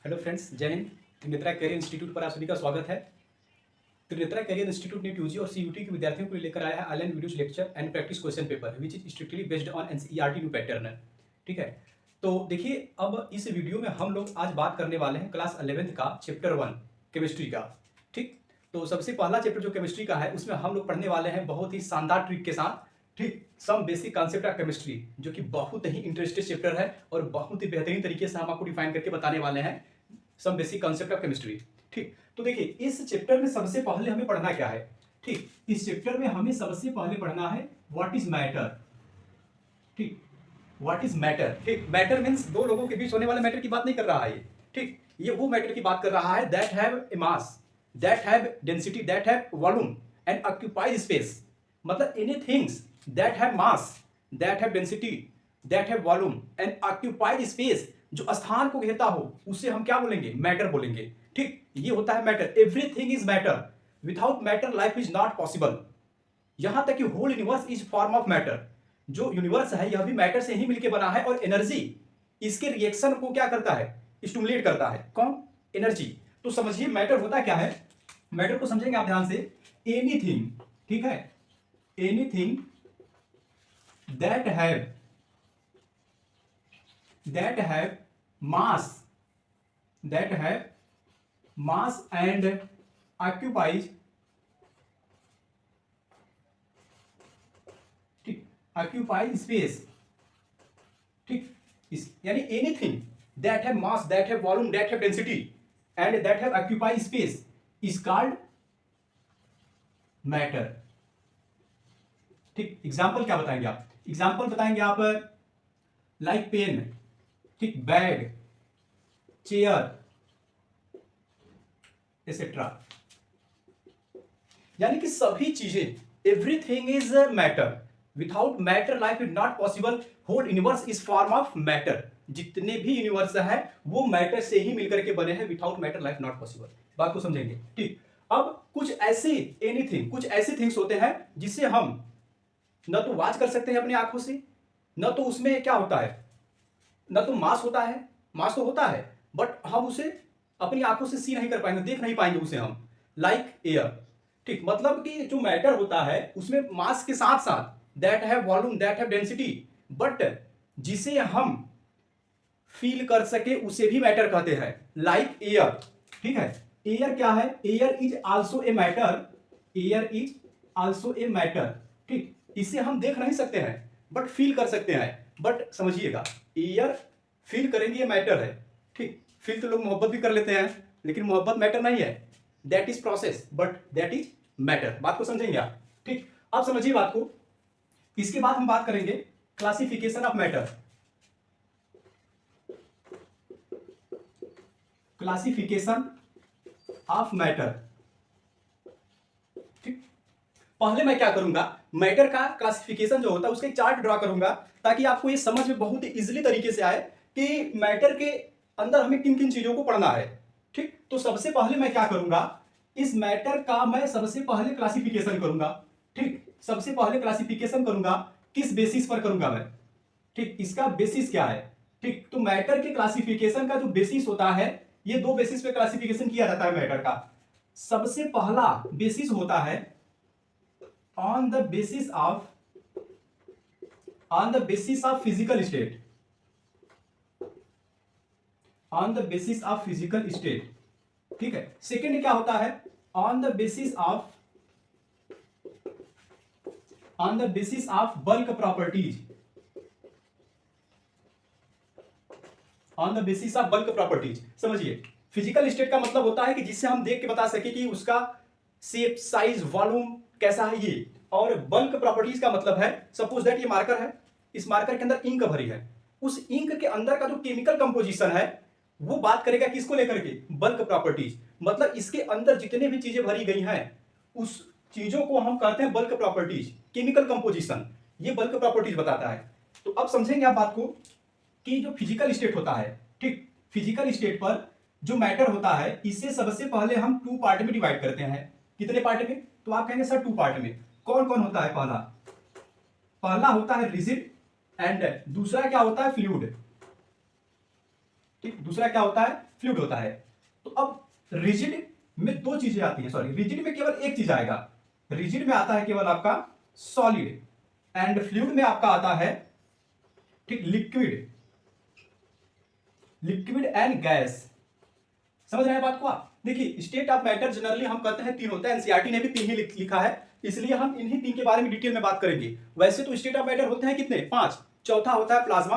Hello friends, जय Hind. Trinetra career institute पर आप सभी का स्वागत है। त्रिनेत्रा करियर इंस्टीट्यूट ने यूजी और सीयूटी के विद्यार्थियों के लिए लेकर आया है online videos lecture and practice question paper which is strictly based on NCERT new pattern. ठीक है, तो देखिए अब इस वीडियो में हम लोग आज बात करने वाले हैं क्लास 11th का चैप्टर 1 केमिस्ट्री का। ठीक, तो सबसे पहला चैप्टर जो केमिस्ट्री का है उसमें हम लोग पढ़ने वाले हैं बहुत ही शानदार ट्रिक के साथ। ठीक, some basic concept of chemistry, जो कि बहुत ही इंटरेस्टिंग चैप्टर है और बहुत ही बेहतरीन तरीके से हम आपको डिफाइन करके बताने वाले हैं some basic concept of chemistry. ठीक, तो देखिए इस चैप्टर में सबसे पहले हमें पढ़ना क्या है। ठीक, इस चैप्टर में हमें सबसे पहले पढ़ना है व्हाट इज मैटर। ठीक, व्हाट इज मैटर। ठीक, मैटर मींस दो लोगों के बीच होने वाले मैटर की बात नहीं कर रहा है ये। ठीक, ये वो मैटर की बात कर रहा है that have a mass, that have density, that have volume and occupies space. मतलब any things that have mass, that have density, that have volume and occupied space, जो स्थान को घेरता हो उसे हम क्या बोलेंगे, मैटर बोलेंगे। ठीक, ये होता है matter. Everything is matter, without matter life is not possible. यहां तक कि whole universe is form of matter. जो यूनिवर्स है यह भी मैटर से ही मिलकर बना है और एनर्जी इसके रिएक्शन को क्या करता है, स्टिमुलेट करता है। कौन, एनर्जी। तो समझिए मैटर होता क्या है। मैटर को समझेंगे आप ध्यान से। एनीथिंग, ठीक है, anything that have mass, that have mass and occupies, ठीक, occupies space। ठीक, इस यानी anything that have mass, that have volume, that have density and that have occupy space is called matter. ठीक, एग्जांपल क्या बताएंगे आप, एग्जांपल बताएंगे आप लाइक पेन, ठीक, बैग, चेयर एक्सेट्रा। यानी कि सभी चीजें, everything is matter, without matter life is not possible. Whole universe is form of matter. जितने भी यूनिवर्स है वो मैटर से ही मिलकर के बने हैं, without matter life not possible. बात को समझेंगे। ठीक, अब कुछ ऐसे एनीथिंग, कुछ ऐसे थिंग्स होते हैं जिसे हम न तो वॉच कर सकते हैं अपनी आंखों से, न तो उसमें क्या होता है, न तो मास होता है, मास तो होता है बट हम उसे अपनी आंखों से सी नहीं कर पाएंगे, देख नहीं पाएंगे उसे हम। Like air. ठीक, मतलब कि जो मैटर होता है उसमें मास के साथ साथ that have volume, that have density, but जिसे हम फील कर सके उसे भी मैटर कहते हैं, लाइक एयर। ठीक है, एयर क्या है, air is also a matter, air is also a matter. ठीक, इसे हम देख नहीं सकते हैं बट फील कर सकते हैं। बट समझिएगा, एयर फील करेंगे ये मैटर है। ठीक, फील तो लोग मोहब्बत भी कर लेते हैं लेकिन मोहब्बत मैटर नहीं है, that is process but that is matter. बात को समझेंगे आप। ठीक, आप समझिए बात को। इसके बाद हम बात करेंगे classification of matter. Classification of matter. ठीक, पहले मैं क्या करूंगा, मैटर का क्लासिफिकेशन जो होता है उसका एक चार्ट ड्रॉ करूंगा ताकि आपको ये समझ में बहुत ही इजीली तरीके से आए कि मैटर के अंदर हमें किन किन चीजों को पढ़ना है। ठीक, तो सबसे पहले मैं क्या करूंगा, इस मैटर का मैं सबसे पहले क्लासिफिकेशन करूंगा। ठीक, सबसे पहले क्लासिफिकेशन करूंगा, किस बेसिस पर करूंगा मैं। ठीक, इसका बेसिस क्या है। ठीक, तो मैटर के क्लासिफिकेशन का जो बेसिस होता है, ये दो बेसिस पे क्लासिफिकेशन किया जाता है मैटर का। सबसे पहला बेसिस होता है on the basis of physical state, on the basis of physical state. ठीक है, सेकेंड क्या होता है, on the basis of bulk properties, on the basis of bulk properties. समझिए, फिजिकल स्टेट का मतलब होता है कि जिससे हम देख के बता सके कि उसका शेप, साइज, वॉल्यूम कैसा है ये। और बल्क प्रॉपर्टीज का मतलब है, सपोज दैट ये मार्कर है, इस मार्कर के अंदर इंक भरी है, उस इंक के अंदर का जो केमिकल कंपोजिशन है वो बात करेगा किसको लेकर के, बल्क प्रॉपर्टीज। मतलब इसके अंदर जितने भी चीजें भरी गई हैं उस चीजों को हम कहते हैं बल्क प्रॉपर्टीज, केमिकल कंपोजिशन, ये बल्क प्रॉपर्टीज बताता है। तो अब समझेंगे आप बात को कि जो फिजिकल स्टेट होता है, ठीक, फिजिकल स्टेट पर जो मैटर होता है इसे सबसे पहले हम टू पार्ट में डिवाइड करते हैं। कितने पार्ट में, तो आप कहेंगे सर टू पार्ट में। कौन कौन होता है, पहला पहला होता है रिजिड एंड दूसरा क्या होता है, फ्लूइड। ठीक, दूसरा क्या होता है, फ्लूइड होता है। तो अब रिजिड में दो चीजें आती हैं, सॉरी रिजिड में केवल एक चीज आएगा, रिजिड में आता है केवल आपका सॉलिड, एंड फ्लूइड में आपका आता है ठीक लिक्विड, लिक्विड एंड गैस। समझ रहे हैं बात को आप? देखिए स्टेट ऑफ मैटर जनरली हम कहते हैं तीन होता है, एनसीईआरटी ने भी तीन ही लिखा है, इसलिए हम इन्हीं तीन के बारे में डिटेल में बात करेंगे। वैसे तो स्टेट ऑफ मैटर होते हैं कितने, पांच, चौथा होता है प्लाज्मा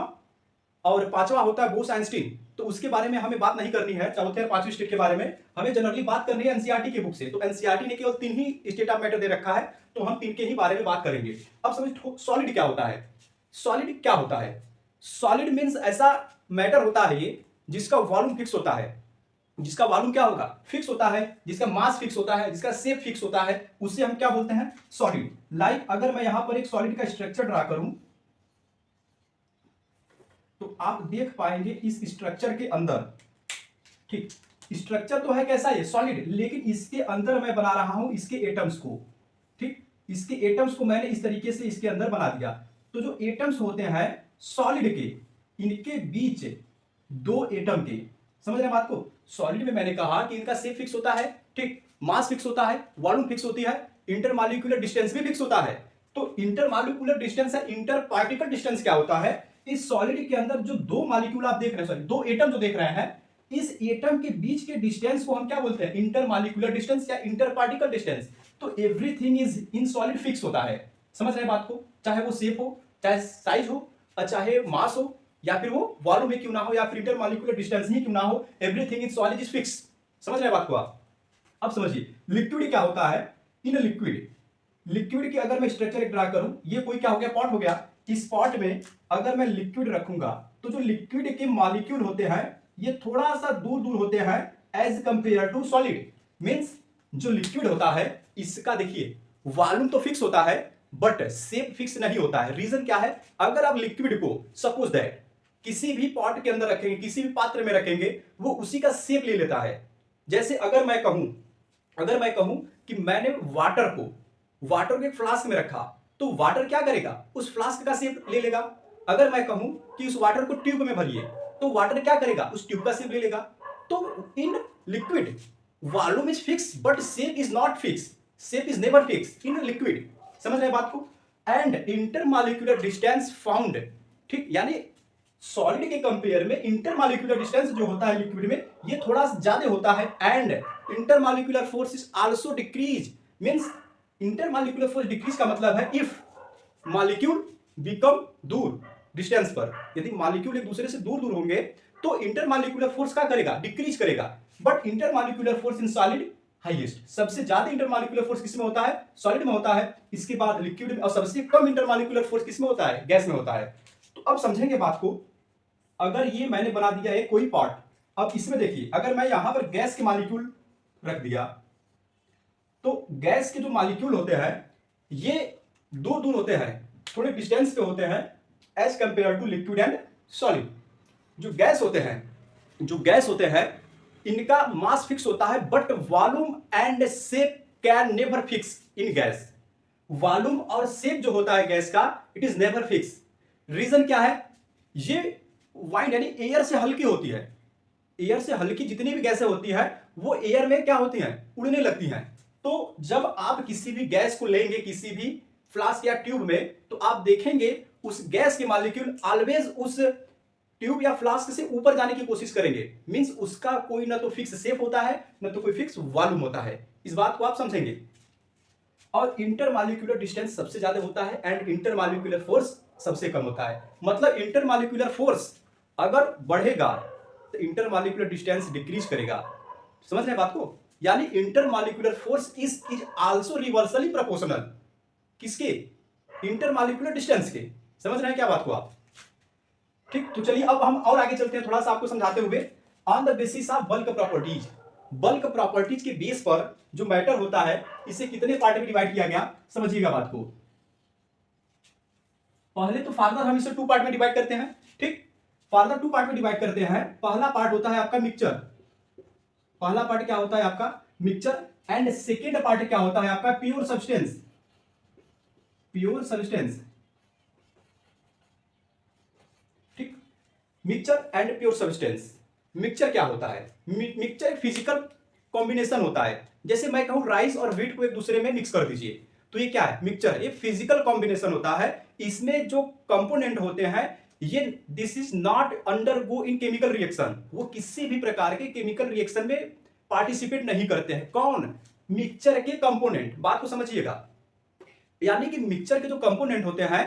और पांचवा होता है बोस आइंस्टीन, तो उसके बारे में हमें बात नहीं करनी है, चौथे और पांचवी स्टेट के बारे में हमें जनरली बात करनी है एनसीईआरटी के बुक से। तो एनसीईआरटी ने केवल तीन ही स्टेट ऑफ मैटर दे रखा है, तो हम तीन के ही बारे में बात करेंगे। अब समझ सॉलिड क्या होता है, सॉलिड क्या होता है, सॉलिड मीन्स ऐसा मैटर होता है ये जिसका वॉल्यूम फिक्स होता है, जिसका वॉल्यूम क्या होगा, फिक्स होता है, जिसका मास फिक्स होता है, जिसका शेप फिक्स होता है, उसे हम क्या बोलते हैं, सॉलिड। लाइक अगर मैं यहां पर एक सॉलिड का स्ट्रक्चर ड्रा करूं तो आप देख पाएंगे इस स्ट्रक्चर के अंदर, ठीक स्ट्रक्चर तो है कैसा ये सॉलिड, लेकिन इसके अंदर मैं बना रहा हूं इसके एटम्स को, ठीक इसके एटम्स को मैंने इस तरीके से इसके अंदर बना दिया। तो जो एटम्स होते हैं सॉलिड के, इनके बीच दो एटम के, समझ रहे हैं बात को, सॉलिड में मैंने कहा कि इनका शेप फिक्स होता है, ठीक मास फिक्स होता है, वॉल्यूम फिक्स होती है, इंटरमॉलिक्यूलर डिस्टेंस भी फिक्स होता है। तो इंटरमॉलिक्यूलर डिस्टेंस है, इंटर पार्टिकल डिस्टेंस क्या होता है, इस सॉलिड के अंदर जो दो मॉलिक्यूल आप देख रहे हैं, सॉरी दो एटम जो देख रहे हैं, इस एटम के बीच के डिस्टेंस को हम क्या बोलते हैं, इंटरमॉलिक्यूलर डिस्टेंस या इंटर पार्टिकल डिस्टेंस। तो everything is in solid fix होता है, समझ रहे हैं बात को, चाहे वो शेप हो, चाहे साइज हो, चाहे मास हो, या फिर वो वॉल्यूम में क्यों ना हो, या फिर इंटरमॉलिक्यूलर डिस्टेंस ही क्यों ना हो, everything in solid is fix. समझ रहे हैं बात को आप? अब समझिए लिक्विड क्या होता है, इन लिक्विड, लिक्विड की अगर मैं स्ट्रक्चर एक ड्रा करूं, ये कोई क्या हो गया, पॉट हो गया, इस पॉट में अगर मैं लिक्विड रखूंगा तो जो लिक्विड के मॉलिक्यूल होते हैं ये थोड़ा सा दूर दूर होते हैं as compare to solid. Means जो लिक्विड होता है इसका देखिए वॉल्यूम तो फिक्स होता है बट शेप फिक्स नहीं होता है। रीजन क्या है, अगर आप लिक्विड को सपोज दैट किसी भी पॉट के अंदर रखेंगे, किसी भी पात्र में रखेंगे, वो उसी का शेप ले लेता है। जैसे अगर मैं कहूं कि मैंने वाटर को एक फ्लास्क में रखा, तो वाटर क्या करेगा, उस फ्लास्क का शेप ले लेगा। अगर मैं कहूं कि उस वाटर को ट्यूब में भरिए, तो वाटर क्या करेगा, उस ट्यूब का शेप ले लेगा। तो in liquid volume is fix but shape is not fix, shape is never fix in liquid. समझ रहे हैं बात को? एंड इंटरमॉलिक्यूलर डिस्टेंस फाउंड, ठीक यानी सॉलिड के कंपेयर में इंटरमॉलिक्यूलर डिस्टेंस जो होता है लिक्विड में ये थोड़ा ज्यादा होता है। And intermolecular force is also decrease, means intermolecular force decrease का मतलब है इफ मॉलिक्यूल बिकम दूर डिस्टेंस पर, यदि मॉलिक्यूल एक दूसरे से दूर दूर होंगे तो इंटरमॉलिक्यूलर फोर्स क्या करेगा, डिक्रीज करेगा। But intermolecular force in solid highest, सबसे ज्यादा इंटरमॉलिक्यूलर फोर्स किसमें होता है, सॉलिड में होता है, इसके बाद लिक्विड में, और सबसे कम इंटरमॉलिक्यूलर फोर्स किसमें होता है, गैस में होता है। तो अब समझेंगे बात को, अगर ये मैंने बना दिया है कोई पार्ट, अब इसमें देखिए अगर मैं यहां पर गैस के मॉलिक्यूल रख दिया, तो गैस के जो मॉलिक्यूल होते हैं ये दूर दूर होते हैं, थोड़े डिस्टेंस पे होते हैं as compare to liquid and solid. जो गैस होते हैं इनका मास फिक्स होता है but volume and shape can never fix in gas. Volume और शेप जो होता है गैस का it is never fix. Reason क्या है, ये वाइंड यानी एयर से हल्की होती है, एयर से हल्की जितनी भी गैसें होती है वो एयर में क्या होती हैं, उड़ने लगती हैं। तो जब आप किसी भी गैस को लेंगे किसी भी फ्लास्क या ट्यूब में, तो आप देखेंगे उस गैस के मॉलिक्यूल ऑलवेज उस ट्यूब या फ्लास्क से ऊपर जाने की कोशिश करेंगे। मींस उसका कोई ना तो फिक्स शेप होता है ना तो कोई फिक्स वॉल्यूम होता है। इस बात को आप समझेंगे। और इंटरमॉलिक्यूलर डिस्टेंस सबसे ज्यादा होता है एंड इंटरमॉलिक्यूलर फोर्स सबसे कम होता है। मतलब इंटरमॉलिक्यूलर फोर्स अगर बढ़ेगा तो इंटरमॉलिक्यूलर डिस्टेंस डिक्रीज करेगा। समझ रहे हैं बात को? यानी intermolecular force is also reversely proportional किसके, इंटरमॉलिक्यूलर डिस्टेंस के। समझ रहे हैं क्या बात को आप? ठीक, तो चलिए अब हम और आगे चलते हैं थोड़ा सा आपको समझाते हुए। On the basis of bulk properties, bulk properties के बेस पर जो मैटर होता है इसे कितने पार्ट में डिवाइड किया गया, समझिएगा बात को। पहले तो फार्दर हम इसे 2 पार्ट में डिवाइड करते हैं। ठीक, फार्दर 2 पार्ट में डिवाइड करते हैं। पहला पार्ट होता है आपका मिक्सचर, पहला पार्ट क्या होता है आपका मिक्सचर, एंड सेकेंड पार्ट क्या होता है आपका प्योर सब्सटेंस, प्योर सब्सटेंस। ठीक, mixture and pure substance. Mixture क्या होता है? मिक्सचर एक फिजिकल कॉम्बिनेशन होता है। जैसे मैं कहूं राइस और व्हीट को एक दूसरे में मिक्स कर दीजिए, तो ये क्या है? मिक्सचर। ये फिजिकल कॉम्बिनेशन होता है। इसमें जो कंपोनेंट होते हैं ये this is not undergo in chemical reaction, वो किसी भी प्रकार के केमिकल रिएक्शन में पार्टिसिपेट नहीं करते हैं। कौन? मिक्सचर के कंपोनेंट। बात को समझिएगा, यानी कि मिक्सचर के जो कंपोनेंट होते हैं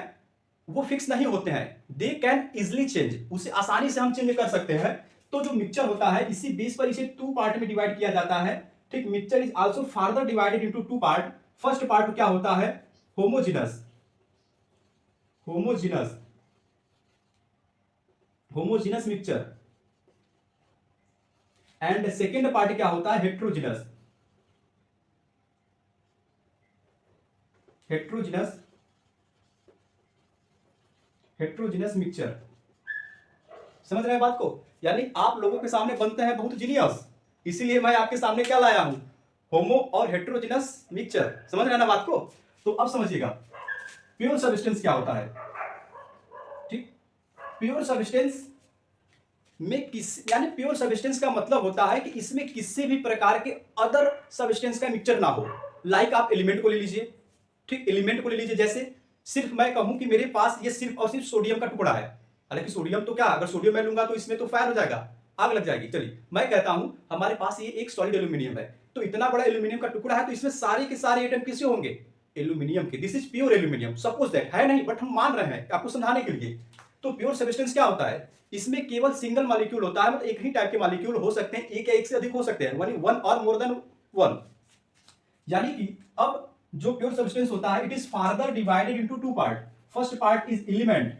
वो फिक्स नहीं होते हैं, दे कैन इजिली चेंज, उसे आसानी से हम चेंज कर सकते हैं। तो जो मिक्सचर होता है इसी बेस पर इसे टू पार्ट में डिवाइड किया जाता है। ठीक, mixture is also further divided into two part. First part क्या होता है? Homogeneous, homogeneous, homogeneous mixture. And second part क्या होता है? Heterogeneous, heterogeneous, heterogeneous mixture. समझ रहे हैं बात को? यानी आप लोगों के सामने बनते हैं बहुत जीनियस, इसीलिए मैं आपके सामने क्या लाया हूं? होमो और हेट्रोजिनस मिक्सचर। समझ रहे हैं ना बात को? तो अब समझिएगा प्योर सब्सटेंस क्या होता है। ठीक, प्योर सब्सटेंस में यानी प्योर सब्सटेंस का मतलब होता है कि इसमें किसी भी प्रकार के अदर सब्सटेंस का मिक्सचर ना हो। लाइक आप एलिमेंट को ले लीजिए। ठीक, एलिमेंट को ले लीजिए, जैसे सिर्फ मैं कहूं कि मेरे पास ये सिर्फ और सिर्फ सोडियम का टुकड़ा है। हालांकि सोडियम तो क्या, अगर सोडियम मैं लूंगा तो इसमें तो फायर हो जाएगा, आग लग जाएगी। चलिए मैं कहता हूं हमारे पास ये एक सॉलिड एल्यूमिनियम है, तो इतना बड़ा एल्यूमिनियम का टुकड़ा है, तो इसमें सारे के सारे एटम किसके होंगे? एल्यूमिनियम के। This is pure aluminium. Suppose that है नहीं, बट हम मान रहे हैं आपको समझाने के लिए। तो प्योर सब्सटेंस क्या होता है? इसमें केवल सिंगल मॉलिक्यूल होता है, मतलब एक ही टाइप के मॉलिक्यूल हो सकते हैं, एक या एक से अधिक हो सकते हैं, वन और मोर देन वन। यानी कि अब जो प्योर सब्सटेंस होता है it is further divided into two part. First part is element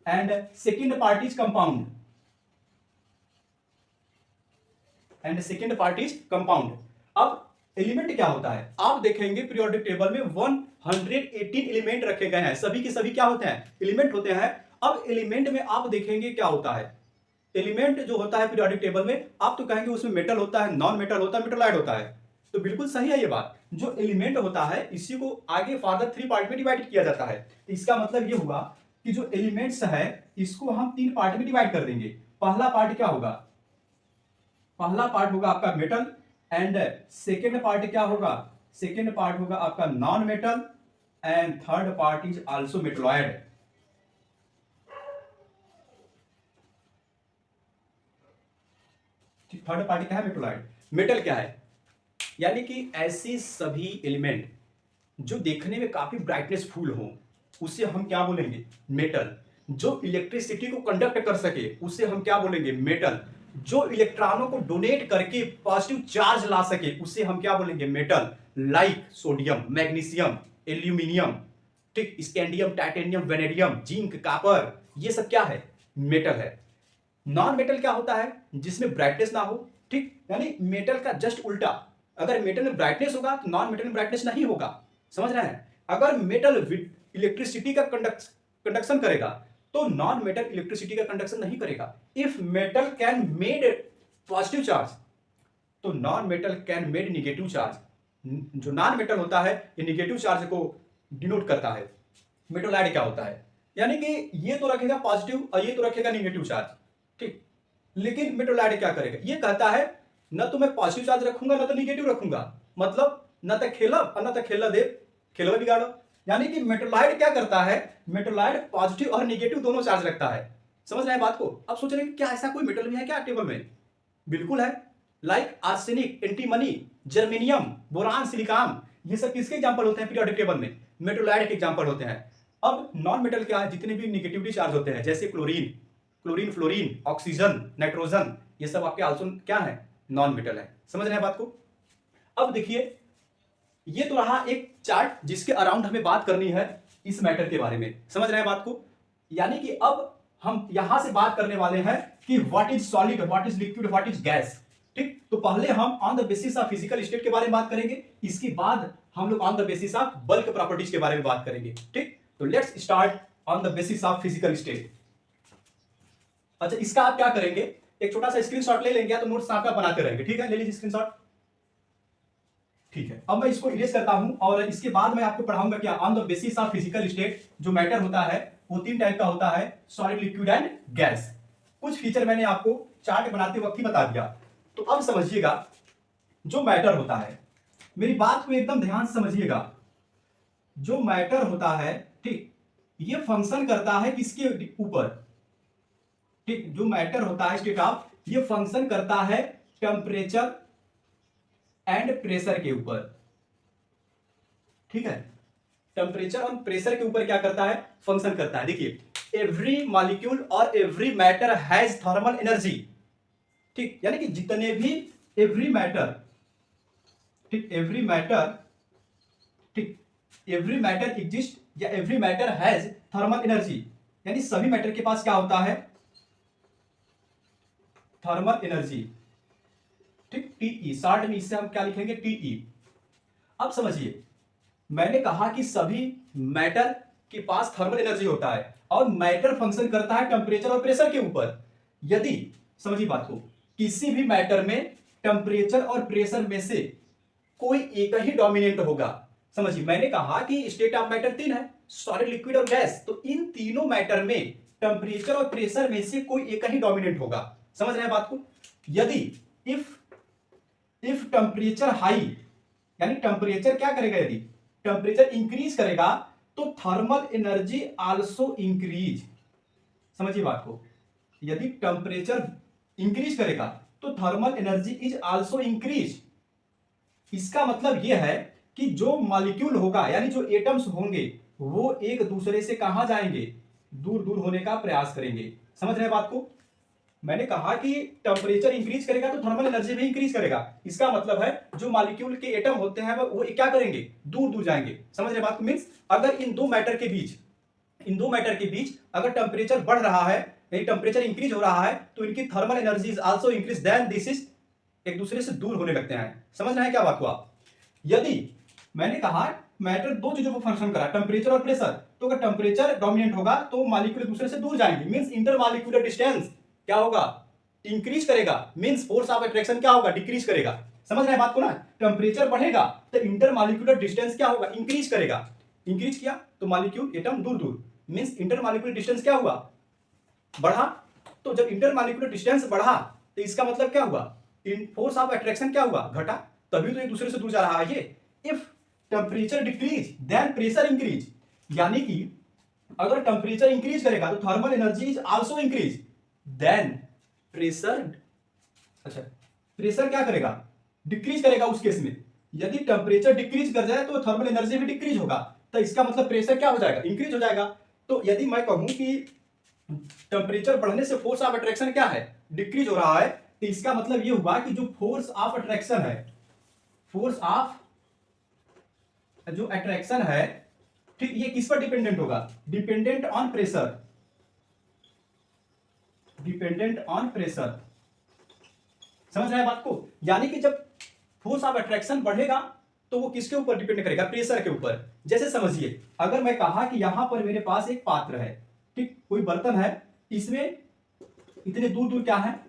and second part is compound, and second part is compound. अब एलिमेंट क्या होता है? आप देखेंगे पीरियोडिक टेबल में 118 एलिमेंट रखे गए हैं, सभी के सभी क्या होते हैं? एलिमेंट होते हैं। अब एलिमेंट में आप देखेंगे क्या होता है? एलिमेंट जो होता है पीरियोडिक टेबल में, आप तो कहेंगे उसमें मेटल होता है, नॉन मेटल होता है, मेटलॉइड होता है। तो बिल्कुल सही है ये बात। जो एलिमेंट होता है इसी को आगे फर्दर 3 पार्ट में डिवाइड किया जाता है। तो इसका मतलब ये हुआ कि जो एलिमेंट्स है इसको हम 3 पार्ट में डिवाइड कर देंगे। पहला पार्ट क्या होगा? पहला पार्ट होगा आपका मेटल, एंड सेकेंड पार्ट क्या होगा? सेकेंड पार्ट होगा आपका non metal, and third part is also metalloid. Third part क्या है? मेटलॉइड। मेटल क्या है? यानी कि ऐसे सभी एलिमेंट जो देखने में काफी ब्राइटनेस फुल हो उसे हम क्या बोलेंगे? मेटल। जो इलेक्ट्रिसिटी को कंडक्ट कर सके उसे हम क्या बोलेंगे? मेटल। जो इलेक्ट्रॉनों को डोनेट करके पॉजिटिव चार्ज ला सके उसे हम क्या बोलेंगे? Metal. Like sodium, magnesium, aluminium, ठीक, scandium, titanium, vanadium, zinc, copper, ये सब क्या है? मेटल है। नॉन मेटल क्या होता है? जिसमें ब्राइटनेस ना हो। ठीक, यानी मेटल का जस्ट उल्टा। अगर मेटल में ब्राइटनेस होगा तो नॉन मेटल में ब्राइटनेस नहीं होगा। समझ रहे हैं? अगर मेटल इलेक्ट्रिसिटी का कंडक्शन करेगा तो नॉन मेटल इलेक्ट्रिसिटी का कंडक्शन नहीं करेगा। If metal can made positive charge तो non metal can made negative charge. जो नॉन मेटल होता है ये निगेटिव चार्ज को डिनोट करता है। मेटलॉइड क्या होता है? यानी कि ये तो रखेगा पॉजिटिव और ये तो रखेगा निगेटिव चार्ज। ठीक, लेकिन मेटलॉइड क्या करेगा? ये कहता है न तो मैं पॉजिटिव चार्ज रखूंगा न तो निगेटिव रखूंगा, मतलब न तो खेलब और न तो खेला दे, खेलो बिगाड़ो। यानी कि मेटलॉइड क्या करता है? मेटलॉइड पॉजिटिव और निगेटिव दोनों चार्ज रखता है। समझ रहे हैं बात को? अब सोच रहे हैं क्या ऐसा कोई मेटल भी है क्या टेबल में? बिल्कुल है। Like arsenic, antimony, germanium, boron, silicon, ये सब किसके एग्जांपल होते हैं पीरियोडिक टेबल में? मेटलॉइड के एग्जांपल होते हैं। अब नॉन मेटल क्या है? जितने भी निगेटिविटी चार्ज होते हैं जैसे क्लोरीन, फ्लोरीन, ऑक्सीजन, नाइट्रोजन, ये सब आपके आल्सो क्या है? नॉन मेटल है। समझ रहे हैं बात को? अब देखिए ये तो रहा एक चार्ट जिसके अराउंड हमें बात करनी है इस मैटर के बारे में। समझ रहे हैं बात को? यानी कि अब हम यहां से बात करने वाले हैं कि what is solid, what is liquid, what is gas. ठीक, तो पहले हम on the basis of physical state के बारे में बात करेंगे, इसके बाद हम लोग on the basis of bulk properties के बारे में बात करेंगे। ठीक, तो let's start on the basis of physical state. अच्छा, इसका आप क्या करेंगे? एक छोटा सा स्क्रीनशॉट ले लेंगे तो नोट्स आपका बनाते रहेंगे। ठीक है, ले लीजिए स्क्रीनशॉट। ठीक है, अब मैं इसको इरेज करता हूं और इसके बाद मैं आपको पढ़ाऊंगा क्या on the basis of physical state जो मैटर होता है वो 3 टाइप का होता है, सॉलिड, लिक्विड एंड गैस। कुछ फीचर मैंने आपको चार्ट बनाते वक्त ही बता दिया। तो अब समझिएगा, जो मैटर होता है, मेरी बात को एकदम ध्यान से समझिएगा, जो मैटर होता है, ठीक, ये फंक्शन करता है किसके ऊपर, ठीक, जो मैटर होता है स्टेट ऑफ, ये फंक्शन करता है टेम्परेचर एंड प्रेशर के ऊपर, ठीक है। टेम्परेचर और प्रेशर के ऊपर क्या करता है, फंक्शन करता है। देखिए, एवरी मॉलिक्यूल और every matter has thermal energy, ठीक, यानी कि जितने भी एवरी मैटर, ठीक, एवरी मैटर, ठीक, एवरी मैटर एग्जिस्ट या every matter has thermal energy, यानी सभी मैटर के पास क्या होता है, थर्मल एनर्जी, ठीक, टीई, शॉर्ट में इससे हम क्या लिखेंगे, टीई। अब समझिए, मैंने कहा कि सभी मैटर के पास थर्मल एनर्जी होता है और मैटर फंक्शन करता है टेम्परेचर और प्रेशर के ऊपर। यदि, समझिए बात को, किसी भी मैटर में टेम्परेचर और प्रेशर में से कोई एक ही डोमिनेंट होगा, समझिए मैंने कहा कि स्टेट ऑफ मैटर तीन है, सॉलिड, लिक्विड और गैस, तो इन तीनों मैटर में टेम्परेचर और प्रेशर में से कोई एक ही डोमिनेंट होगा। समझ रहे हैं बात को। यदि इफ टेम्परेचर हाई, यानी टेम्परेचर क्या करेगा, यदि टेम्परेचर इंक्रीज करेगा तो थर्मल एनर्जी आल्सो इंक्रीज। समझिए बात को, यदि टेम्परेचर इंक्रीज करेगा तो thermal energy is also increase. इसका मतलब यह है कि जो मॉलिक्यूल होगा, यानी जो एटम्स होंगे, वो एक दूसरे से कहां जाएंगे, दूर दूर होने का प्रयास करेंगे। समझ रहे हैं बात को। मैंने कहा कि टेम्परेचर इंक्रीज करेगा तो थर्मल एनर्जी भी इंक्रीज करेगा। इसका मतलब है जो मॉलिक्यूल के एटम होते हैं वो क्या करेंगे, दूर दूर जाएंगे। समझ रहे बात को। मींस अगर इन दो मैटर के बीच अगर टेम्परेचर बढ़ रहा है, यानी टेम्परेचर इंक्रीज हो रहा है, तो इनकी thermal energy is also increase, then this is एक दूसरे से दूर होने लगते हैं। समझ रहे हैं क्या बात को आप। यदि मैंने कहा मैटर दो चीजों पर फंक्शन करा, टेम्परेचर और प्रेशर, तो अगर टेम्परेचर डोमिनेंट होगा तो मॉलिक्यूल एक दूसरे से दूर जाएंगे, मींस इंटरमॉलिक्यूलर डिस्टेंस क्या होगा, इंक्रीज करेगा, मींस फोर्स ऑफ अट्रैक्शन क्या होगा, डिक्रीज करेगा। समझ रहे हैं बात को ना। टेम्परेचर बढ़ेगा तो इंटरमॉलिक्यूलर डिस्टेंस क्या होगा, इंक्रीज करेगा। इंक्रीज किया तो मॉलिक्यूल एटम दूर दूर, मींस इंटरमॉलिक्यूलर डिस्टेंस क्या हुआ, बढ़ा। तो जब इंटरमॉलिक्यूलर डिस्टेंस बढ़ा तो इसका मतलब क्या हुआ, फोर्स ऑफ अट्रैक्शन क्या हुआ, घटा, तभी तो एक दूसरे से दूर जा रहा है ये। If temperature decrease then pressure increase, यानी कि अगर टेम्परेचर इंक्रीज करेगा तो thermal energy is also increase, then pressure, अच्छा प्रेशर क्या करेगा, डिक्रीज करेगा। उस केस में यदि टेम्परेचर डिक्रीज कर जाए तो थर्मल एनर्जी भी डिक्रीज होगा, तो इसका मतलब प्रेशर क्या हो जाएगा, इंक्रीज हो जाएगा। तो यदि मैं कहूं कि टेम्परेचर बढ़ने से फोर्स ऑफ अट्रैक्शन क्या है, डिक्रीज हो रहा है, तो इसका मतलब यह हुआ कि जो फोर्स ऑफ अट्रैक्शन है, फोर्स ऑफ जो अट्रैक्शन है, ठीक, ये किस पर डिपेंडेंट होगा, dependent on pressure, dependent on pressure. समझ रहे हैं बात को। यानी कि जब फोर्स ऑफ अट्रैक्शन बढ़ेगा तो वो किसके ऊपर डिपेंड करेगा, प्रेशर के ऊपर। जैसे समझिए, अगर मैं कहा कि यहां पर मेरे पास एक पात्र है, ठीक, कोई बर्तन है, इसमें इतने दूर दूर क्या है,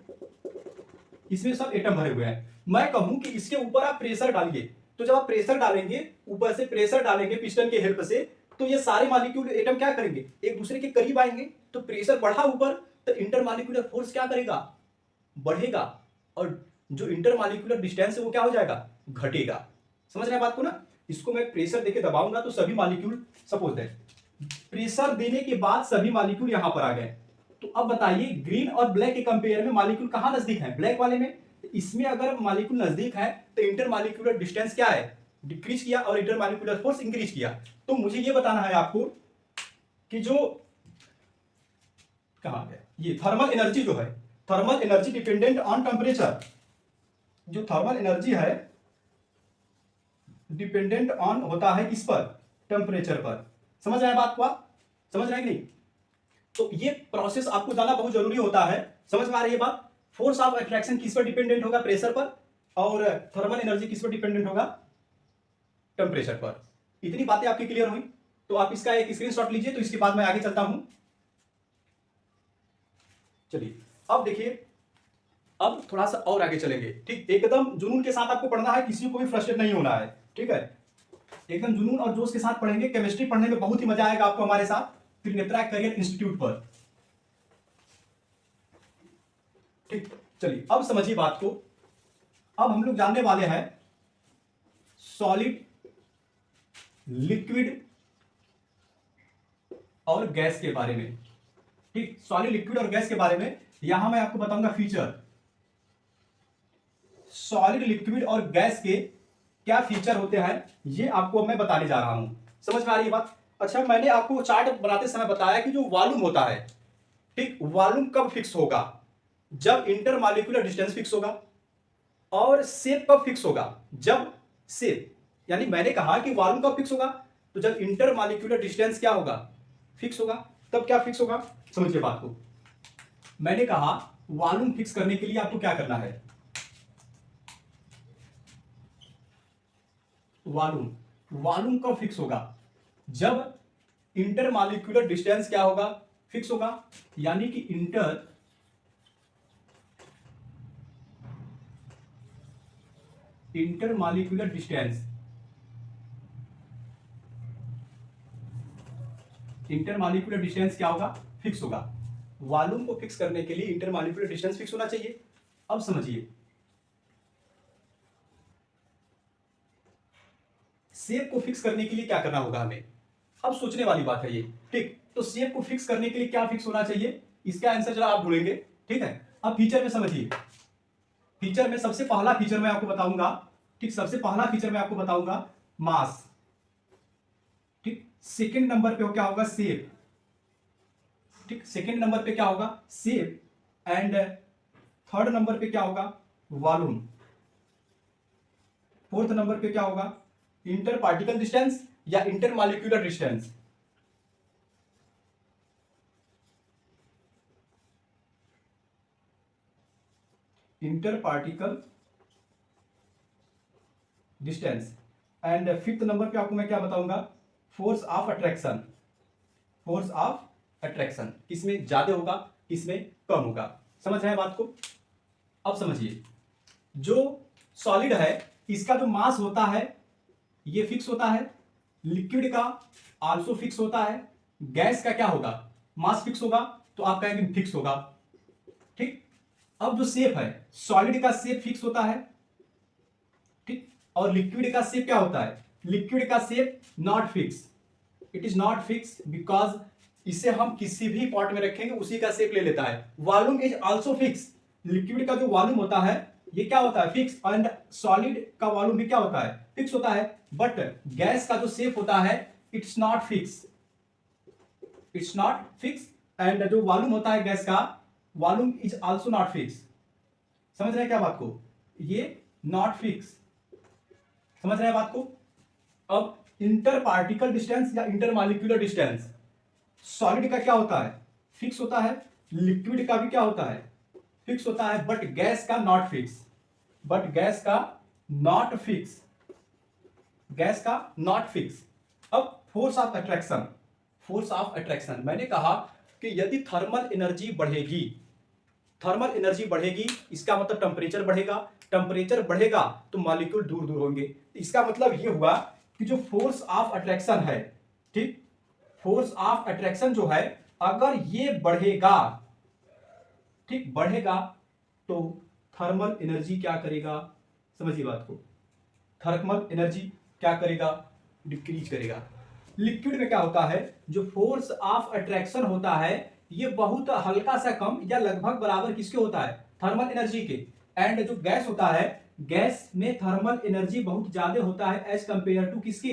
इसमें सब एटम भरे हुए हैं। मैं कहूं कि इसके ऊपर आप प्रेशर डालिए, तो जब आप प्रेशर डालेंगे, ऊपर से प्रेशर डालेंगे पिस्टन के हेल्प से, तो ये सारे मॉलिक्यूल एटम क्या करेंगे, एक दूसरे के करीब आएंगे। तो प्रेशर बढ़ा ऊपर तो इंटरमॉलिक्यूलर फोर्स क्या करेगा, बढ़ेगा, और जो इंटरमॉलिक्यूलर डिस्टेंस है वो क्या हो जाएगा, घटेगा। समझ रहे हैं बात को ना। इसको मैं प्रेशर देके दबाऊंगा तो सभी मॉलिक्यूल, सपोज दैट प्रेशर देने के बाद सभी मॉलिक्यूल यहां पर आ गए। तो अब बताइए, ग्रीन और ब्लैक के कंपेयर में मॉलिक्यूल कहां नजदीक है, ब्लैक वाले में। इसमें अगर मॉलिक्यूल नजदीक है तो इंटरमॉलिक्यूलर डिस्टेंस क्या है, डिक्रीज किया, और इंटरमॉलिक्यूलर फोर्स इंक्रीज किया। तो मुझे ये बताना है आपको कि जो कहां गया, ये थर्मल एनर्जी जो है, thermal energy dependent on temperature, जो थर्मल एनर्जी है डिपेंडेंट ऑन होता है किस पर, टेम्परेचर पर। समझ रहे हैं बात को आप, समझ रहे हैं कि नहीं। तो ये प्रोसेस आपको जानना बहुत जरूरी होता है। समझ में आ रही है बात। फोर्स ऑफ अट्रैक्शन किस पर डिपेंडेंट होगा, प्रेशर पर, और थर्मल एनर्जी किस पर डिपेंडेंट होगा, टेम्परेचर पर। इतनी बातें आपकी क्लियर हुई। तो आप इसका एक स्क्रीनशॉट लीजिए, तो इसके बाद मैं आगे चलता हूं। चलिए अब देखिए, अब थोड़ा सा और आगे चलेंगे, ठीक, एकदम जुनून के साथ आपको पढ़ना है, किसी को भी फ्रस्ट्रेट नहीं होना है, ठीक है। एकदम जुनून और जोश के साथ पढ़ेंगे। केमिस्ट्री पढ़ने में बहुत ही मजा आएगा आपको हमारे साथ त्रिनेत्रा करियर इंस्टीट्यूट पर, ठीक। चलिए अब समझिए बात को। अब हम लोग जानने वाले हैं सॉलिड, लिक्विड और गैस के बारे में। ठीक, सॉलिड, लिक्विड और गैस के बारे में यहां मैं आपको बताऊंगा फीचर। सॉलिड, लिक्विड और गैस के क्या फीचर होते हैं ये आपको मैं बताने जा रहा हूं। समझ में आ रही है बात? अच्छा, मैंने आपको चार्ट बनाते समय बताया कि जो वॉल्यूम होता है, ठीक, वॉल्यूम कब फिक्स होगा? जब इंटरमॉलिक्यूलर डिस्टेंस फिक्स होगा। और शेप कब फिक्स होगा? जब शेप, यानी मैंने कहा कि वॉल्यूम कब फिक्स होगा? तो जब इंटरमॉलिक्यूलर डिस्टेंस क्या होगा? फिक्स होगा। तब क्या फिक्स होगा? समझिए बात को। मैंने कहा वॉल्यूम फिक्स करने के लिए आपको क्या करना है? वॉल्यूम कब फिक्स होगा? जब इंटरमॉलिक्यूलर डिस्टेंस क्या होगा? फिक्स होगा। यानी कि इंटरमॉलिक्यूलर डिस्टेंस, इंटरमॉलिक्यूलर डिस्टेंस क्या होगा? फिक्स होगा। वॉल्यूम को फिक्स करने के लिए इंटरमॉलिक्यूलर डिस्टेंस फिक्स होना चाहिए। अब समझिए, शेप को फिक्स करने के लिए क्या करना होगा हमें? अब सोचने वाली बात है ये। ठीक, तो शेप को फिक्स करने के लिए क्या फिक्स होना चाहिए? इसका आंसर जरा आप ढूंढेंगे। ठीक है, अब फीचर में समझिए। फीचर में सबसे पहला फीचर मैं आपको बताऊंगा। ठीक, सबसे पहला फीचर मैं आपको बताऊंगा मास। ठीक, सेकंड नंबर पे क्या होगा? शेप। ठीक, सेकंड नंबर पे क्या होगा? शेप। एंड थर्ड नंबर पे क्या होगा? वॉल्यूम। फोर्थ नंबर पे क्या होगा? इंटर पार्टिकल डिस्टेंस या inter molecular distance. Inter particle distance. And fifth number पे आपको मैं क्या बताऊंगा? Force of attraction. Force of attraction किसमें ज्यादा होगा, किसमें कम होगा? समझ रहे हैं बात को? अब समझिए, जो सॉलिड है इसका जो मास होता है ये फिक्स होता है। लिक्विड का आल्सो फिक्स होता है। गैस का क्या होगा? मास फिक्स होगा, तो आप कहेंगे फिक्स होगा। ठीक, अब जो शेप है, सॉलिड का शेप फिक्स होता है। ठीक, और लिक्विड का शेप क्या होता है? लिक्विड का shape not fix. It is not fix because इसे हम किसी भी पॉट में रखेंगे उसी का शेप ले लेता है। Volume is also fix. Liquid का जो वॉल्यूम होता है ये क्या होता है? फिक्स। एंड सॉलिड का वॉल्यूम भी क्या होता है? फिक्स होता है। बट गैस का जो शेप होता है it's not fix. It's not fix. And जो वॉल्यूम होता है गैस का, volume is also not fix. समझ रहे हैं क्या बात को? ये नॉट फिक्स। समझ रहे हैं बात को? अब इंटर पार्टिकल डिस्टेंस या इंटर मॉलिक्यूलर डिस्टेंस, सॉलिड का क्या होता है? फिक्स होता है। लिक्विड का भी क्या होता है? फिक्स होता है। बट गैस का नॉट फिक्स। बट गैस का नॉट फिक्स। गैस का नॉट फिक्स। अब force of attraction. Force of attraction, मैंने कहा कि यदि थर्मल एनर्जी बढ़ेगी, थर्मल एनर्जी बढ़ेगी इसका मतलब टेम्परेचर बढ़ेगा। टेम्परेचर बढ़ेगा तो मॉलिक्यूल दूर दूर होंगे। इसका मतलब यह हुआ कि जो फोर्स ऑफ अट्रैक्शन है, ठीक, फोर्स ऑफ अट्रैक्शन जो है अगर ये बढ़ेगा, ठीक, बढ़ेगा तो थर्मल एनर्जी क्या करेगा? समझिए बात को। थर्मल एनर्जी क्या करेगा? डिक्रीज करेगा। लिक्विड में क्या होता है? जो फोर्स ऑफ अट्रैक्शन होता है ये बहुत हल्का सा कम या लगभग बराबर किसके होता है? थर्मल एनर्जी के। एंड जो गैस होता है, गैस में थर्मल एनर्जी बहुत ज्यादा होता है एज कंपेयर टू किसके?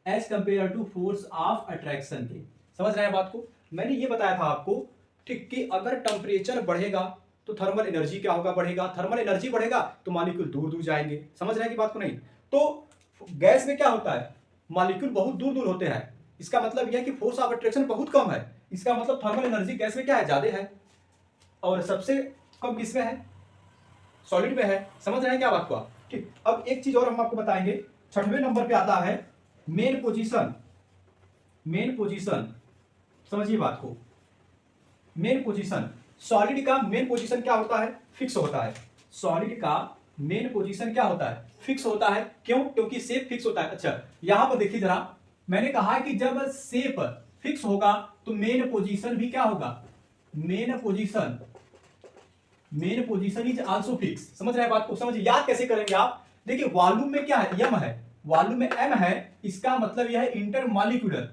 As compare to force of attraction के। समझ रहे हैं बात को? मैंने ये बताया था आपको, ठीक, कि अगर टेम्परेचर बढ़ेगा तो थर्मल एनर्जी क्या होगा? बढ़ेगा। थर्मल एनर्जी बढ़ेगा तो मॉलिक्यूल दूर दूर जाएंगे। समझ रहे हैं कि बात को नहीं? तो गैस में क्या होता है? मॉलिक्यूल बहुत दूर दूर होते हैं। इसका मतलब यह है कि फोर्स ऑफ अट्रैक्शन बहुत कम है। इसका मतलब थर्मल एनर्जी गैस में क्या है? ज्यादा है। और सबसे कम किसमें है? सॉलिड में है। समझ रहे हैं क्या बात को आप? ठीक, अब एक चीज और हम आपको बताएंगे। छठवें नंबर पे आता है मेन पोजीशन। मेन पोजीशन, समझिए बात को। मेन पोजीशन, सॉलिड का मेन पोजीशन क्या होता है? फिक्स होता है। सॉलिड का मेन पोजीशन क्या होता है? फिक्स होता है। क्यों? क्योंकि शेप फिक्स होता है। अच्छा, यहां पर देखिए जरा, मैंने कहा कि जब शेप फिक्स होगा तो मेन पोजीशन भी क्या होगा? Main position main position is also fix. समझ रहे हैं बात को? समझिए, याद कैसे करेंगे आप? देखिए वॉल्यूम में क्या है, m है, वॉल्यूम में m है, इसका मतलब यह है इंटर मॉलिक्यूलर,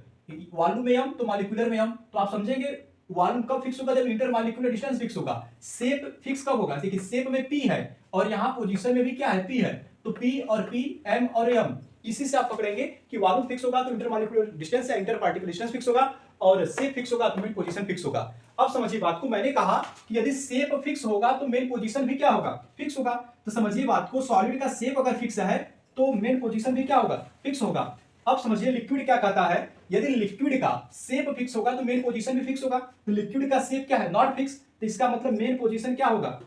वॉल्यूम में m तो मॉलिक्यूलर में m, तो आप समझेंगे वॉल्यूम कब फिक्स होगा? जब इंटर मॉलिक्यूलर डिस्टेंस फिक्स होगा। शेप फिक्स कब होगा? देखिए शेप में p है और यहाँ पोजीशन में भी क्या है, p है, तो p और p, m और m, इसी से आप पकड़ेंगे कि वॉल्यूम फिक्स होगा तो इंटर मॉलिक्यूलर डिस्टेंस या इंटर पार्टिकल डिस्टेंस फिक्स होगा, और शेप फिक्स होगा तो मेन पोजीशन फिक्स होगा। अब समझिए बात को, मैंने कहा कि यदि शेप फिक्स होगा तो मेन पोजीशन भी क्या होगा, फिक्स होगा। तो समझिए बात को, सॉलिड का शेप अगर फिक्स है तो मेन पोजीशन भी क्या होगा, फिक्स होगा। अब समझिए लिक्विड क्या कहता है, यदि लिक्विड का शेप फिक्स होगा तो मेन पोजीशन भी फिक्स होगा। तो लिक्विड का शेप क्या है, नॉट फिक्स, तो इसका मतलब मेन पोजीशन क्या होगा,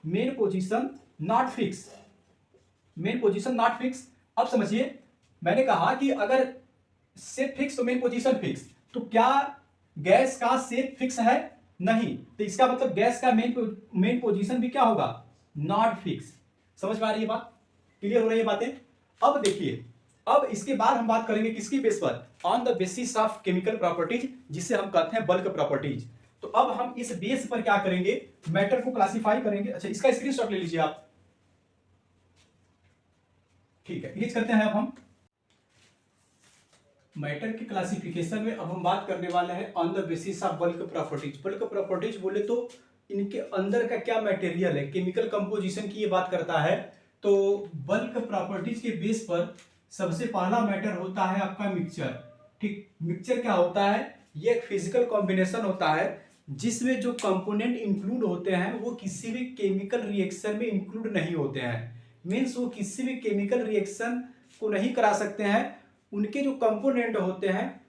main position not fix, main position not fix. अब समझिए मैंने कहा कि अगर शेप फिक्स तो मेन पोजीशन फिक्स, तो क्या गैस का शेप फिक्स है? नहीं, तो इसका मतलब गैस का मेन पोजीशन भी क्या होगा, नॉट फिक्स। समझ में आ रही है बात, क्लियर हो रही है बातें? अब देखिए, अब इसके बाद हम बात करेंगे किसकी बेस पर, on the basis of chemical properties, जिसे हम कहते हैं बल्क प्रॉपर्टीज। तो अब हम इस बेस पर क्या करेंगे, मैटर को क्लासिफाई करेंगे। अच्छा, इसका स्क्रीनशॉट ले लीजिए आप, ठीक है, ये करते हैं अब हम मैटर की क्लासिफिकेशन में। अब हम बात करने वाले हैं on the basis of bulk properties. Bulk properties बोले तो इनके अंदर का क्या मटेरियल है, केमिकल कंपोजिशन की ये बात करता है। तो बल्क प्रॉपर्टीज के बेस पर सबसे पहला मैटर होता है आपका मिक्सचर। ठीक, मिक्सचर क्या होता है, ये एक फिजिकल कॉम्बिनेशन होता है जिसमें जो कंपोनेंट इंक्लूड होते हैं वो किसी भी केमिकल रिएक्शन में इंक्लूड नहीं होते हैं। मीन्स वो किसी भी केमिकल रिएक्शन को नहीं करा सकते हैं, उनके जो कंपोनेंट होते हैं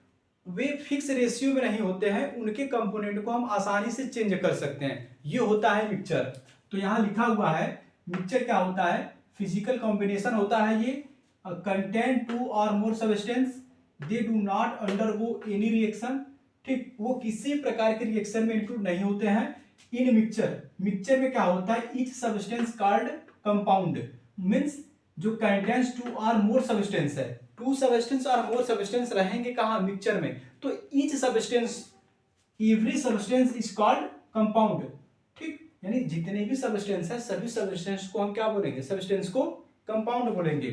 वे फिक्स रेशियो में नहीं होते हैं, उनके कंपोनेंट को हम आसानी से चेंज कर सकते हैं, ये होता है मिक्सचर। तो यहाँ लिखा हुआ है मिक्सचर क्या होता है, फिजिकल कॉम्बिनेशन होता है ये, कंटेन टू और more substance, they do not undergo any reaction. ठीक, वो किसी प्रकार के रिएक्शन में इंक्लूड नहीं होते हैं। इन मिक्सचर, मिक्सचर में क्या होता है, each substance called compound, means जो कंटेन्स टू और मोर सब्सटेंस है, टू सब्सटेंस और मोर सब्सटेंस रहेंगे कहाँ, मिक्सचर में, तो each substance, every substance is called compound. ठीक, यानी जितने भी सब्सटेंस है सभी सब्सटेंस को हम क्या बोलेंगे, सब्सटेंस को कंपाउंड बोलेंगे।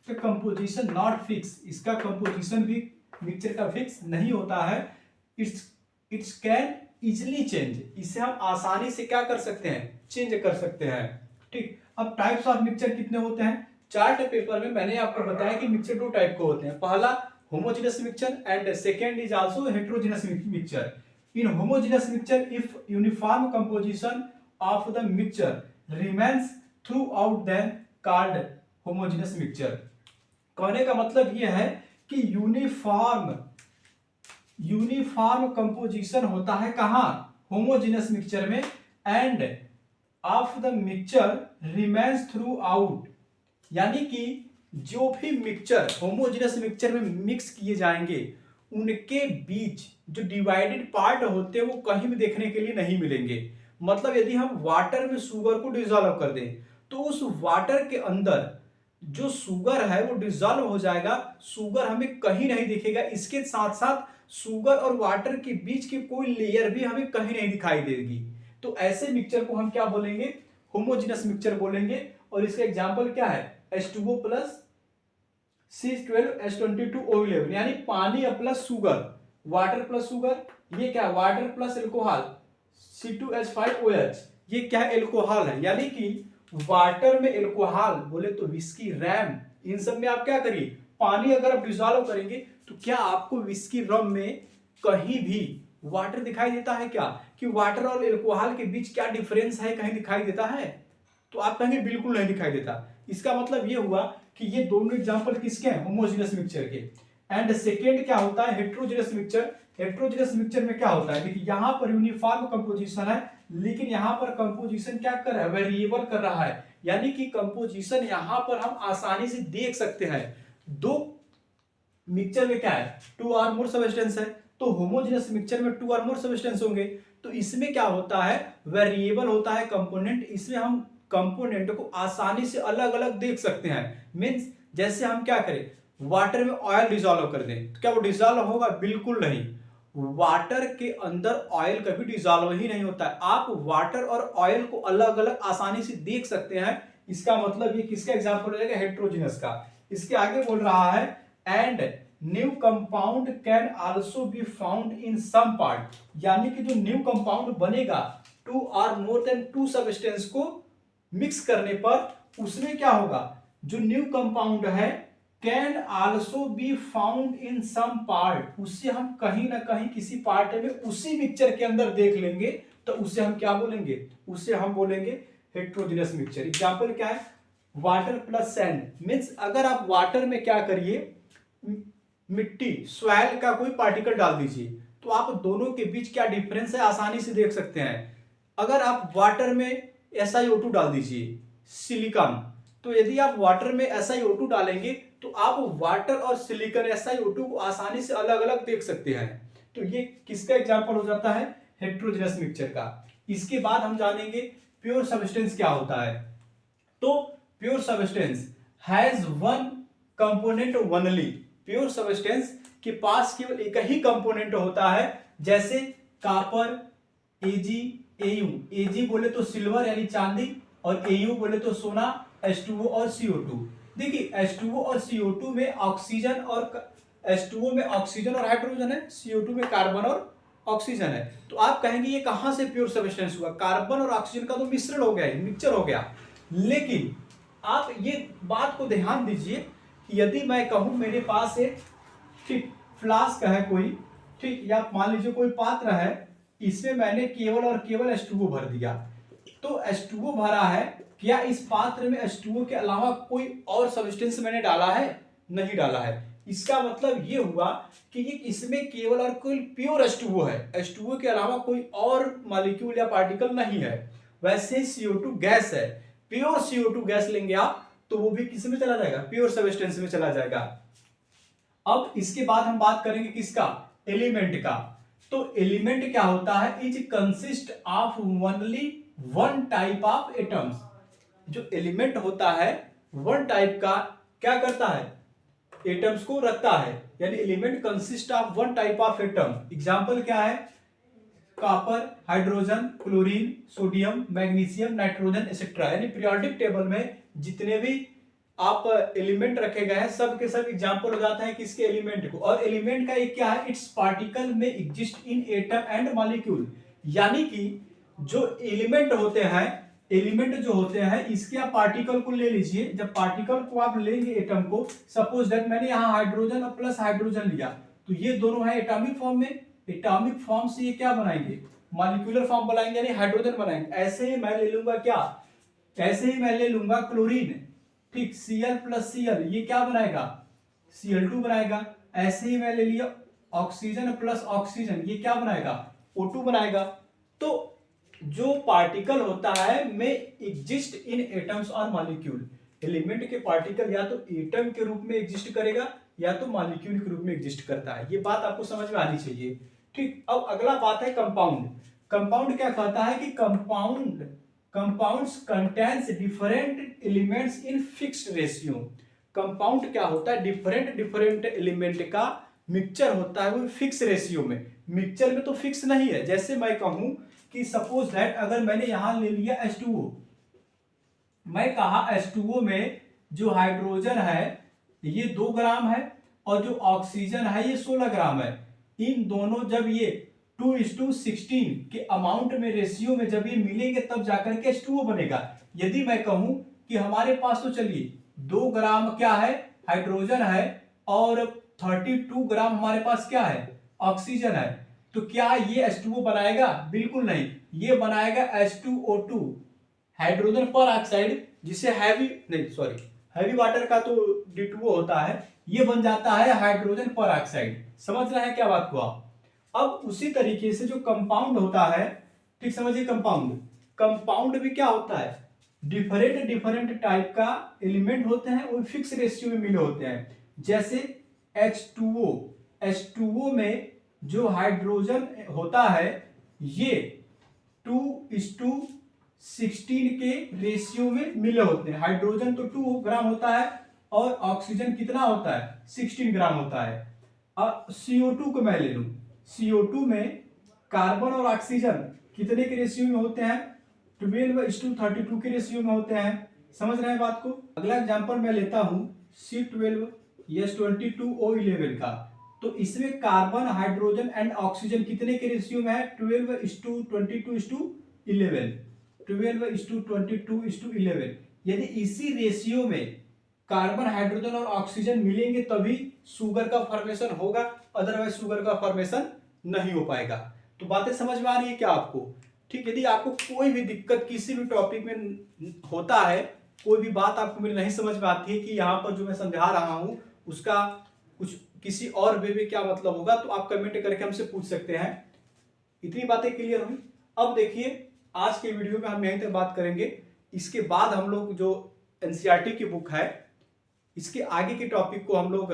तो कंपोजिशन नॉट फिक्स, इसका कंपोजिशन भी मिक्सचर का फिक्स नहीं होता है। इट्स कैन इजिली चेंज, इसे हम आसानी से क्या कर सकते हैं, चेंज कर सकते हैं। ठीक, अब टाइप्स ऑफ मिक्सचर कितने होते हैं, चार्ट पेपर में मैंने आपको बताया कि मिक्सचर दो टाइप के होते हैं, पहला homogeneous mixture and second is also heterogeneous mixture. In homogeneous mixture if uniform composition of the mixture remains throughout then called homogeneous mixture. कहने का मतलब यह है कि यूनिफॉर्म कंपोजिशन होता है कहाँ, होमोजेनस मिक्सचर में, end of the mixture remains through out, यानी कि जो भी मिक्सचर होमोजेनस मिक्सचर में मिक्स किए जाएंगे उनके बीच जो डिवाइडेड पार्ट होते हैं वो कहीं भी देखने के लिए नहीं मिलेंगे। मतलब यदि हम वाटर में शुगर को डिसॉल्व कर दें तो उस वाटर के अंदर जो शुगर है वो डिसॉल्व हो जाएगा, शुगर हमें कहीं नहीं दिखेगा। इसके साथ साथ शुगर और वाटर के बीच की कोई लेयर भी हमें कहीं नहीं दिखाई देगी। तो ऐसे मिक्सचर को हम क्या बोलेंगे, होमोजेनस मिक्सचर बोलेंगे। और इसका एग्जांपल क्या है, H2O प्लस C12H22O11, यानी पानी plus sugar, water plus sugar, ये क्या, वाटर प्लस एल्कोहल C2H5OH, ये क्या है, एल्कोहल है। यानी कि वाटर में एल्कोहल बोले तो विस्की, रैम, इन सब में आप क्या करिए, पानी अगर आप डिसॉल्व करेंगे तो क्या आपको विस्की, रम में कहीं भी वाटर दिखाई देता है क्या, कि वाटर और एल्कोहल के बीच क्या डिफरेंस है, कहीं दिखाई देता है? तो आप कहेंगे बिल्कुल नहीं दिखाई देता। इसका मतलब ये हुआ कि ये दोनों एग्जांपल किसके हैं, होमोजेनस मिक्सचर के। एंड सेकेंड क्या होता है, हेटेरोजेनस मिक्सचर। हेटेरोजेनस मिक्सचर में क्या होता है, देखिए यहाँ पर यूनिफॉर्म कंपोजिशन है लेकिन यहाँ पर कंपोजिशन क्या कर रहा है, वेरिएबल कर रहा है। यानी कि कंपोजिशन यहाँ पर हम आसानी से देख सकते हैं। दो मिक्सचर में क्या है, टू और मोर सब्सटेंस है, तो होमोजेनस मिक्सचर में टू और मोर सब्सटेंस होंगे। तो इसमें क्या होता है, वेरिएबल होता है कंपोनेंट, इसमें हम कंपोनेंट को आसानी से अलग अलग देख सकते हैं। मीन्स जैसे हम क्या करें, वाटर में ऑयल डिसॉल्व कर दें तो क्या वो डिसॉल्व होगा, बिल्कुल नहीं। वाटर के अंदर ऑयल कभी डिजॉल्व ही नहीं होता है। आप वाटर और ऑयल को अलग अलग आसानी से देख सकते हैं। इसका मतलब ये किसका एग्जांपल हो जाएगा, हेट्रोजीनस का। इसके आगे बोल रहा है and new compound can also be found in some part, यानी कि जो न्यू कंपाउंड बनेगा टू और मोर देन टू सब्सटेंस को मिक्स करने पर उसमें क्या होगा, जो न्यू कंपाउंड है can also be found in some part, उससे हम कहीं ना कहीं किसी पार्ट में उसी मिक्सचर के अंदर देख लेंगे, तो उसे हम क्या बोलेंगे, उसे हम बोलेंगे हेट्रोजीनस मिक्सचर। एग्जांपल क्या है, वाटर प्लस सैंड मीन्स अगर आप वाटर में क्या करिए, मिट्टी सॉइल का कोई पार्टिकल डाल दीजिए, तो आप दोनों के बीच क्या डिफरेंस है आसानी से देख सकते हैं। अगर आप वाटर में SiO2 डाल दीजिए सिलिकॉन, तो यदि आप वाटर में SiO2 डालेंगे तो आप वाटर और सिलिकॉन SiO2 को आसानी से अलग अलग देख सकते हैं। तो ये किसका एग्जांपल हो जाता है, हेट्रोजेनस मिक्सचर का। इसके बाद हम जानेंगे प्योर सब्सटेंस क्या होता है। तो pure substance has one component only, pure substance के पास केवल एक ही कंपोनेंट होता है, जैसे कॉपर, Ag, Ag बोले तो सिल्वर यानी चांदी, और Au बोले तो सोना, H2O और CO2। देखिए H2O और CO2 में ऑक्सीजन और H2O में ऑक्सीजन और हाइड्रोजन है, CO2 में कार्बन और ऑक्सीजन है। तो आप कहेंगे ये कहां से प्योर सब्सटेंस हुआ, कार्बन और ऑक्सीजन का तो मिश्रण हो गया, मिक्सचर हो गया। लेकिन आप ये बात को ध्यान दीजिए कि यदि मैं कहूं मेरे पास एक ठीक फ्लास्क है कोई, ठीक, या मान लीजिए कोई पात्र है, इसमें मैंने केवल और केवल H2O भर दिया, तो H2O भरा है, क्या इस पात्र में H2O के अलावा कोई और सब्सटेंस मैंने डाला है, नहीं डाला है। इसका मतलब ये हुआ कि ये इसमें केवल और कोई प्योर H2O है, H2O के अलावा कोई और मॉलिक्यूल या पार्टिकल नहीं है। वैसे CO2 गैस है, प्योर CO2 गैस लेंगे आप तो वो भी किस में चला जाएगा, प्योर सब्सटेंस में चला जाएगा। अब इसके बाद हम बात करेंगे किसका, एलिमेंट का। तो एलिमेंट क्या होता है, is consist of only one type of atoms. जो एलिमेंट होता है वन टाइप का क्या करता है, एटम्स को रखता है, यानी element consist of one type of atom. Example क्या है, copper, hydrogen, chlorine, sodium, magnesium, nitrogen etcetera. यानी पीरियोडिक टेबल में जितने भी आप एलिमेंट रखे गए हैं सब के सब एग्जांपल हो जाता है किसके, एलिमेंट को। और एलिमेंट का एक क्या है, इट्स पार्टिकल में exist in atom and molecule, यानी कि जो एलिमेंट होते हैं, एलिमेंट जो होते हैं इसके आप पार्टिकल को ले लीजिए। जब पार्टिकल को आप लेंगे एटम को, सपोज दैट मैंने यहाँ हाइड्रोजन और प्लस हाइड्रोजन लिया, तो ये दोनों है एटॉमिक फॉर्म में, एटॉमिक फॉर्म से ये क्या बनाएंगे, मॉलिक्यूलर फॉर्म बनाएंगे, यानी हाइड्रोजन बनाएंगे। ऐसे ही मैं ले लूंगा क्या, ऐसे ही मैं ले लूंगा क्लोरीन, ठीक, Cl प्लस Cl, ये क्या बनाएगा, Cl2 बनाएगा। ऐसे ही मैं ले लिया ऑक्सीजन प्लस ऑक्सीजन, ये क्या बनाएगा, O2 बनाएगा। तो जो पार्टिकल होता है में एग्जिस्ट इन एटम्स और मॉलिक्यूल, एलिमेंट के पार्टिकल या तो एटम के रूप में एग्जिस्ट करेगा या तो मॉलिक्यूल के रूप में एग्जिस्ट करता है। ये बात आपको समझ में आनी चाहिए, ठीक। अब अगला बात है कंपाउंड। कंपाउंड क्या कहता है कि compounds contains different elements in fixed ratio. Compound क्या होता है, डिफरेंट एलिमेंट का मिक्सचर होता है, वो फिक्स रेशियो में। मिक्सचर में तो फिक्स नहीं है, जैसे मैं कहूं कि सपोज दैट अगर मैंने यहां ले लिया H2O, मैं कहा H2O में जो हाइड्रोजन है ये 2 ग्राम है और जो ऑक्सीजन है ये 16 ग्राम है। इन दोनों जब ये 2:16 के अमाउंट में रेशियो में जब ये मिलेंगे तब जाकर के H2O बनेगा। यदि मैं कहूं कि हमारे पास तो चलिए 2 ग्राम क्या है, हाइड्रोजन है, और 32 ग्राम हमारे पास क्या है, ऑक्सीजन है, तो क्या ये H2O बनाएगा, बिल्कुल नहीं, ये बनाएगा H2O2, हाइड्रोजन पर ऑक्साइड, जिसे हैवी वाटर का तो D2O होता है, ये बन जाता है हाइड्रोजन पर ऑक्साइड। समझ रहे हैं क्या बात को आप। अब उसी तरीके से जो कंपाउंड होता है, ठीक, समझिए कंपाउंड भी क्या होता है, डिफरेंट टाइप का एलिमेंट होते हैं, वो फिक्स रेशियो में मिले होते हैं। जैसे H2O में जो हाइड्रोजन होता है ये 2:16 के रेशियो में मिले होते हैं। हाइड्रोजन तो 2 ग्राम होता है और ऑक्सीजन कितना होता है, 16 ग्राम होता है। अब CO2 को मैं ले लूं, CO2 में कार्बन और ऑक्सीजन कितने के रेशियो में होते हैं? 12:32 के रेशियो में होते हैं। समझ रहे हैं बात को? अगला एग्जांपल मैं लेता हूं C12H22O11 का। तो इसमें कार्बन, हाइड्रोजन एंड ऑक्सीजन कितने के रेशियो में है? 12:22:11। 12:22:11। यदि इसी रेशियो में कार्बन, हाइड्रोजन और ऑक्सीजन मिलेंगे तभी शुगर का फॉर्मेशन होगा, अदरवाइज शुगर का फॉर्मेशन नहीं हो पाएगा। तो बातें समझ में आ रही है क्या आपको? ठीक, यदि आपको कोई भी दिक्कत किसी भी टॉपिक में होता है, कोई भी बात आपको मेरी नहीं समझ में आती है कि यहाँ पर जो मैं समझा रहा हूँ उसका कुछ किसी और वे में क्या मतलब होगा, तो आप कमेंट करके हमसे पूछ सकते हैं। इतनी बातें क्लियर हुई। अब देखिए, आज के वीडियो में हम यहीं तक बात करेंगे। इसके बाद हम लोग जो एनसीईआरटी की बुक है, इसके आगे के टॉपिक को हम लोग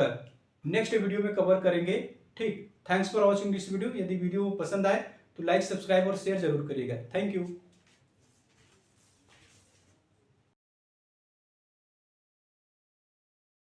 नेक्स्ट वीडियो में कवर करेंगे। ठीक, thanks for watching this video. यदि वीडियो पसंद आए तो लाइक, सब्सक्राइब और शेयर जरूर करिएगा। Thank you.